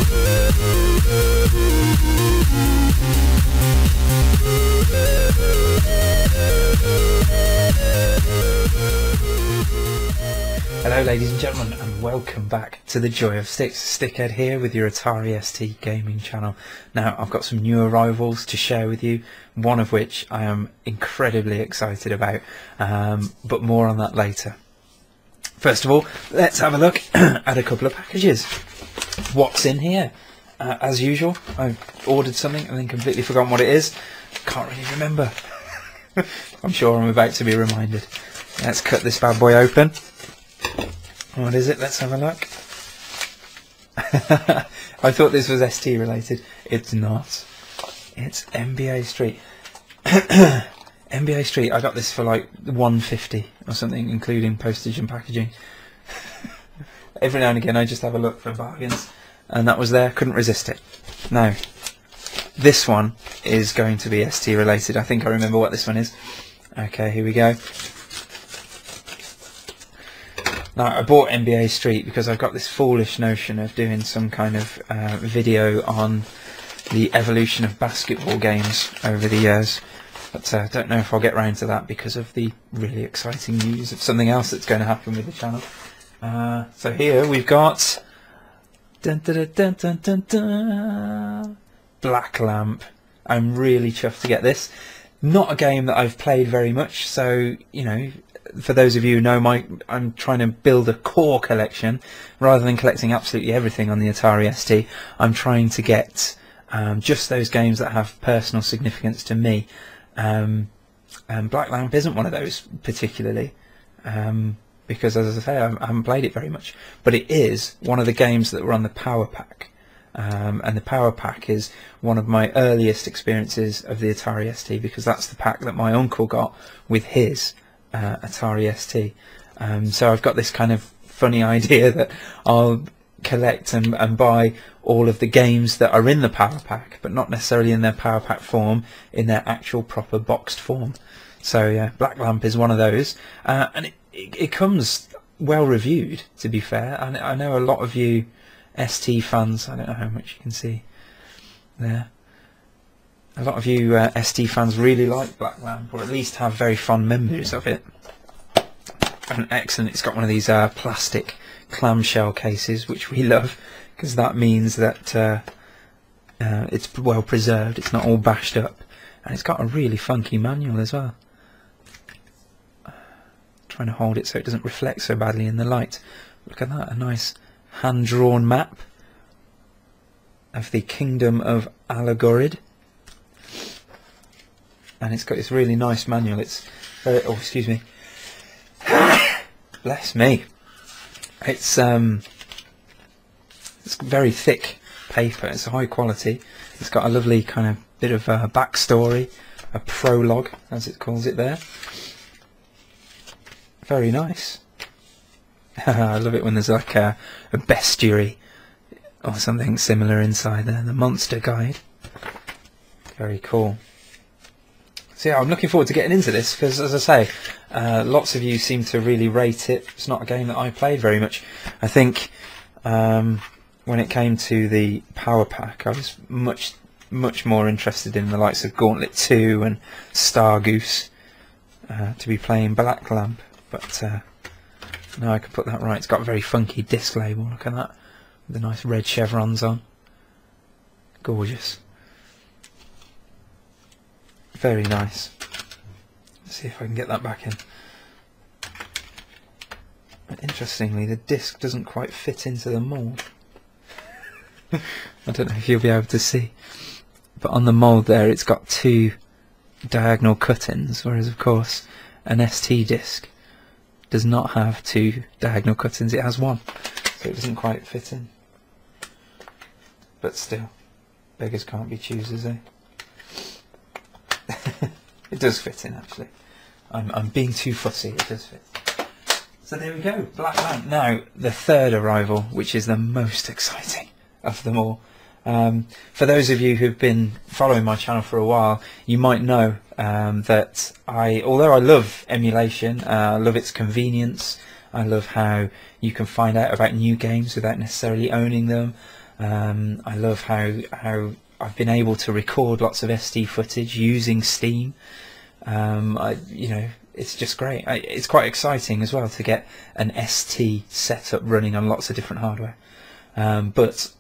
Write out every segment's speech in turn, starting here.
Hello ladies and gentlemen, and welcome back to the Joy of Sticks. Stickhead here with your Atari ST gaming channel. Now I've got some new arrivals to share with you, one of which I am incredibly excited about, but more on that later. First of all, let's have a look at a couple of packages. What's in here? As usual, I've ordered something and then completely forgotten what it is. Can't really remember. I'm sure I'm about to be reminded. Let's cut this bad boy open. What is it? Let's have a look. I thought this was ST related. It's not. It's NBA Street. NBA Street. I got this for like $1.50 or something, including postage and packaging. Every now and again I just have a look for bargains, and that was there. Couldn't resist it. Now, this one is going to be ST related. I think I remember what this one is. Okay, here we go. Now, I bought NBA Street because I've got this foolish notion of doing some kind of video on the evolution of basketball games over the years, but I don't know if I'll get round to that because of the really exciting news of something else that's going to happen with the channel. So here we've got dun, dun, dun, dun, dun, dun, Black Lamp. I'm really chuffed to get this. Not a game that I've played very much, so you know, for those of you who know, I'm trying to build a core collection rather than collecting absolutely everything on the Atari ST. I'm trying to get just those games that have personal significance to me, and Black Lamp isn't one of those particularly, because as I say, I haven't played it very much, but it is one of the games that were on the Power Pack, and the Power Pack is one of my earliest experiences of the Atari ST, because that's the pack that my uncle got with his Atari ST. So I've got this kind of funny idea that I'll collect and buy all of the games that are in the Power Pack, but not necessarily in their Power Pack form, in their actual proper boxed form. So yeah, Black Lamp is one of those, and it comes well reviewed, to be fair. And I know a lot of you ST fans, I don't know how much you can see there, a lot of you ST fans really like Black Lamp, or at least have very fond memories of it. And excellent, it's got one of these plastic clamshell cases, which we love, because that means that it's well preserved, it's not all bashed up, and it's got a really funky manual as well. Trying to hold it so it doesn't reflect so badly in the light. Look at that, a nice hand-drawn map of the Kingdom of Alagorid. And it's got this really nice manual. It's very, oh, excuse me. Bless me. It's very thick paper. It's high quality. It's got a lovely kind of bit of backstory, a prologue, as it calls it there. Very nice. I love it when there's like a bestiary or something similar inside there. The monster guide. Very cool. So yeah, I'm looking forward to getting into this, because as I say, lots of you seem to really rate it. It's not a game that I played very much. I think when it came to the Power Pack, I was much more interested in the likes of Gauntlet 2 and Star Goose to be playing Black Lamp. But now I can put that right. It's got a very funky disc label. Look at that, with the nice red chevrons on. Gorgeous. Very nice. Let's see if I can get that back in. Interestingly, the disc doesn't quite fit into the mould. I don't know if you'll be able to see, but on the mould there it's got two diagonal cut-ins, whereas of course an ST disc does not have two diagonal cut-ins, it has one, so it doesn't quite fit in. But still, beggars can't be choosers, eh? It does fit in, actually. I'm being too fussy, it does fit. So there we go, Black Lamp. Now, the third arrival, which is the most exciting of them all. For those of you who've been following my channel for a while, you might know that although I love emulation, I love its convenience, I love how you can find out about new games without necessarily owning them, I love how I've been able to record lots of SD footage using Steam. You know, it's just great. It's quite exciting as well to get an ST setup running on lots of different hardware. But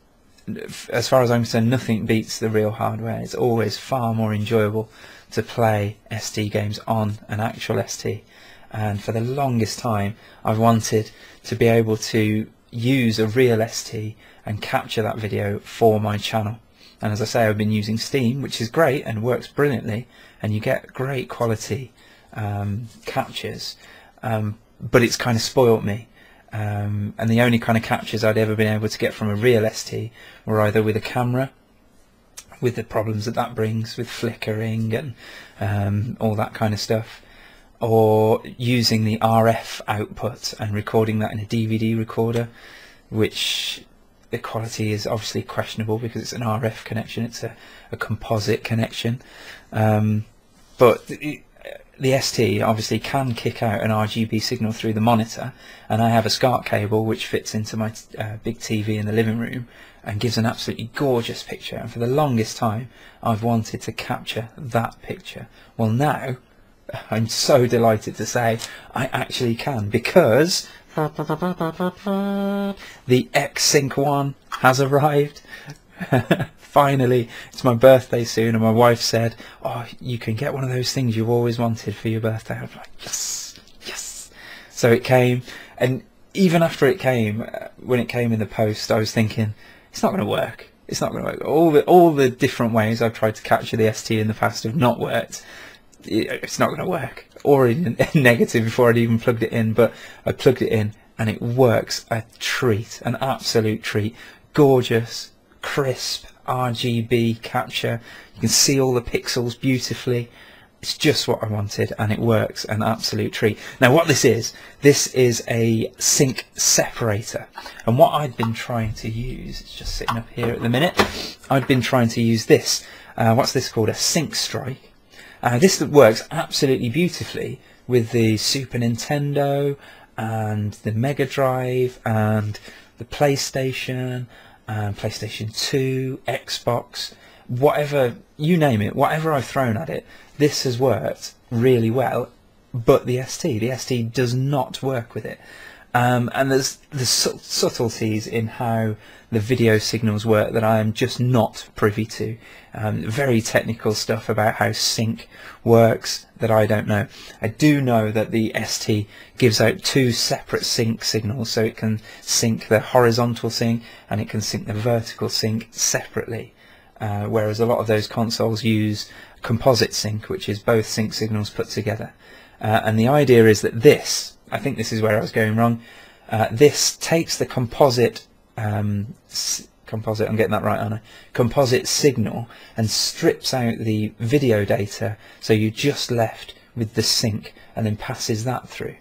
as far as I'm concerned, nothing beats the real hardware. It's always far more enjoyable to play ST games on an actual ST. And for the longest time, I've wanted to be able to use a real ST and capture that video for my channel. And as I say, I've been using Steam, which is great and works brilliantly, and you get great quality captures, but it's kind of spoilt me. And the only kind of captures I'd ever been able to get from a real ST were either with a camera, with the problems that brings with flickering and all that kind of stuff, or using the RF output and recording that in a DVD recorder, which the quality is obviously questionable because it's an RF connection, it's a composite connection. But the ST obviously can kick out an RGB signal through the monitor, and I have a SCART cable which fits into my big TV in the living room and gives an absolutely gorgeous picture. And for the longest time I've wanted to capture that picture. Well, now I'm so delighted to say I actually can, because the X-Sync 1 has arrived. Finally, it's my birthday soon, and my wife said, "Oh, you can get one of those things you've always wanted for your birthday." I was like, yes, yes. So it came, and even after it came, when it came in the post, I was thinking, it's not going to work. It's not going to work. All the different ways I've tried to capture the ST in the past have not worked. It's not going to work. Already negative before I'd even plugged it in, but I plugged it in and it works. A treat, an absolute treat. Gorgeous, crisp RGB capture. You can see all the pixels beautifully. It's just what I wanted, and it works. An absolute treat. Now what this is a sync separator, and what I'd been trying to use, it's just sitting up here at the minute, I'd been trying to use this, what's this called, a Sync Strike. This works absolutely beautifully with the Super Nintendo and the Mega Drive and the PlayStation, PlayStation 2, Xbox, whatever, you name it, whatever I've thrown at it, this has worked really well. But the ST does not work with it. And there's subtleties in how the video signals work that I am just not privy to. Very technical stuff about how sync works that I don't know. I do know that the ST gives out two separate sync signals, so it can sync the horizontal sync and it can sync the vertical sync separately, whereas a lot of those consoles use composite sync, which is both sync signals put together. And the idea is that this, I think this is where I was going wrong, this takes the composite, I'm getting that right, aren't I? Composite signal, and strips out the video data, so you're just left with the sync, and then passes that through.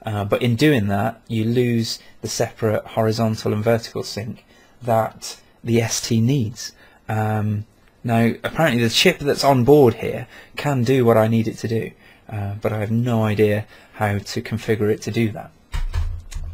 But in doing that, you lose the separate horizontal and vertical sync that the ST needs. Now, apparently the chip that's on board here can do what I need it to do, but I have no idea how to configure it to do that.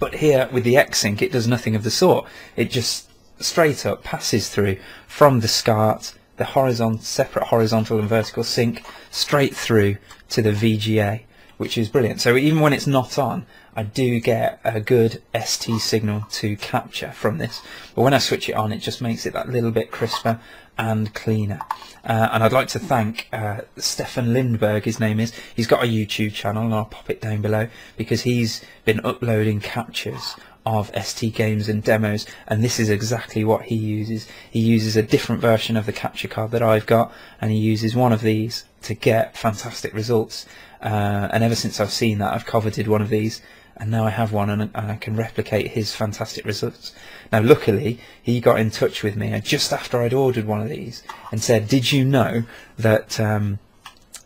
But here with the X-Sync, it does nothing of the sort. It just straight up passes through from the SCART, the separate horizontal and vertical sync, straight through to the VGA, which is brilliant. So even when it's not on, I do get a good ST signal to capture from this. But when I switch it on, it just makes it that little bit crisper and cleaner. And I'd like to thank Stefan Lindberg, his name is. He's got a YouTube channel, and I'll pop it down below, because he's been uploading captures of ST games and demos, and this is exactly what he uses. He uses a different version of the capture card that I've got, and he uses one of these to get fantastic results. And ever since I've seen that, I've coveted one of these, and now I have one, and I can replicate his fantastic results. Now luckily he got in touch with me just after I'd ordered one of these and said, did you know that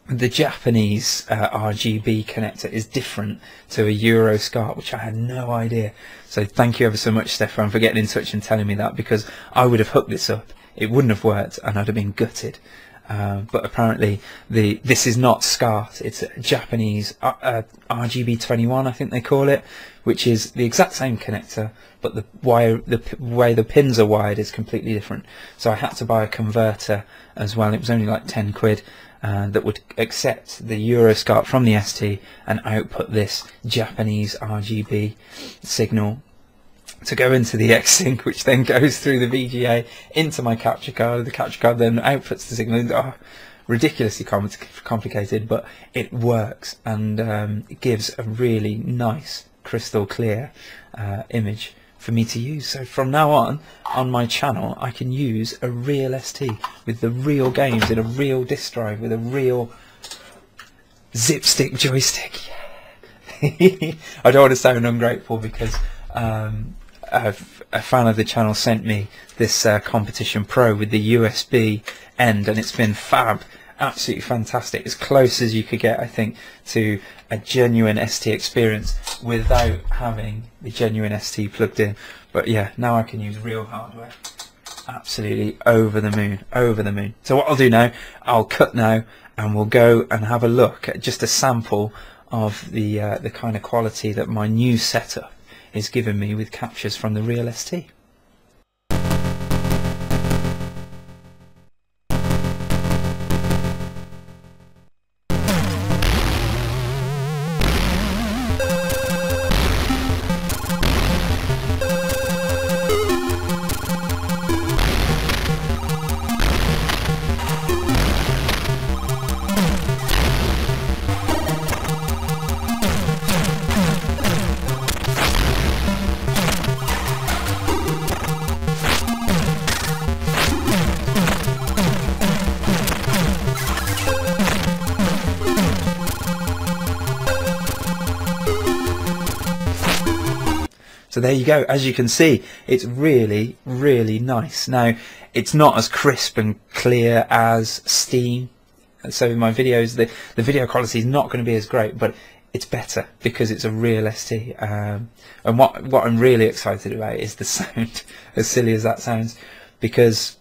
the Japanese RGB connector is different to a Euro SCART, which I had no idea. So thank you ever so much, Stefan, for getting in touch and telling me that, because I would have hooked this up, it wouldn't have worked, and I'd have been gutted. but apparently this is not SCART, it's a Japanese RGB21 I think they call it, which is the exact same connector, but the way the pins are wired is completely different. So I had to buy a converter as well. It was only like 10 quid, that would accept the Euroscart from the ST and output this Japanese RGB signal to go into the X-Sync, which then goes through the VGA into my capture card. The capture card then outputs the signal. Oh, ridiculously complicated, but it works, and it gives a really nice crystal clear image for me to use. So from now on my channel I can use a real ST with the real games in a real disk drive with a real zip stick joystick. I don't want to sound ungrateful, because a fan of the channel sent me this Competition Pro with the USB end, and it's been fab, absolutely fantastic, as close as you could get I think to a genuine ST experience without having the genuine ST plugged in. But yeah, now I can use real hardware. Absolutely over the moon, over the moon. So what I'll do now, I'll cut now and we'll go and have a look at just a sample of the kind of quality that my new setup is giving me with captures from the real ST. So there you go. As you can see, it's really, really nice. Now, it's not as crisp and clear as Steam. So in my videos, the video quality is not going to be as great, but it's better because it's a real ST. And what I'm really excited about is the sound, as silly as that sounds, because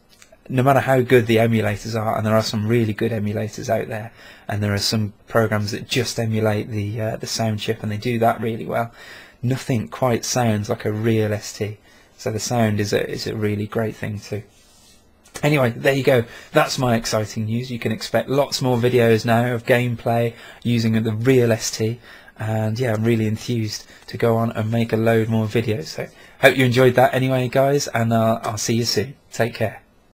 no matter how good the emulators are, and there are some really good emulators out there, and there are some programs that just emulate the sound chip, and they do that really well, nothing quite sounds like a real ST. So the sound is a really great thing too. Anyway, there you go. That's my exciting news. You can expect lots more videos now of gameplay using the real ST, and yeah, I'm really enthused to go on and make a load more videos. So hope you enjoyed that anyway, guys, and I'll see you soon. Take care.